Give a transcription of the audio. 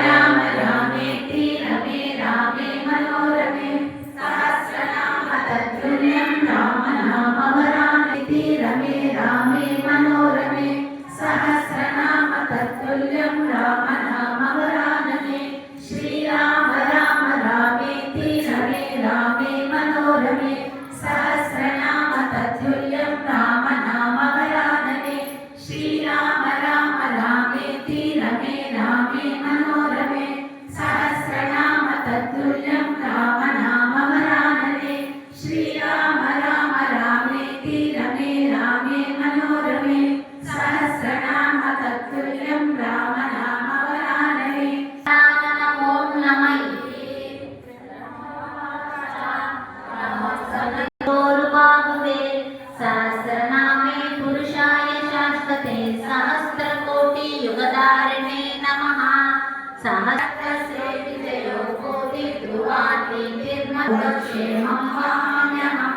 राम रामेति रमे रामे मनोरमे सहस्रनाम तत्तुल्यं राम नाम वरानने रमे रामे मनोरमे सहस्रनाम तत्तुल्यं राम नाम वरानने श्रीराम राम रामेति रमे रामे मनोरमे सहस्रनाम तत्तुल्यं राम नाम वरानने श्रीराम राम रामेति रमे रामे मनोरमे सहस्रनाम तत्तुल्यं राम नाम वरानने श्रीराम राम रामेति रमे रामे मनोरमे सहस्रनाम तत्तुल्यं राम नाम वरानने नमो नमः सहस्रनामे पुरुषाय शाश्वते सहस्रकोटि युगधारिणे नमः सहस्रस्य विजयो कोटि ध्रुवाति निर्मलक्षेमं वहाम्यहम्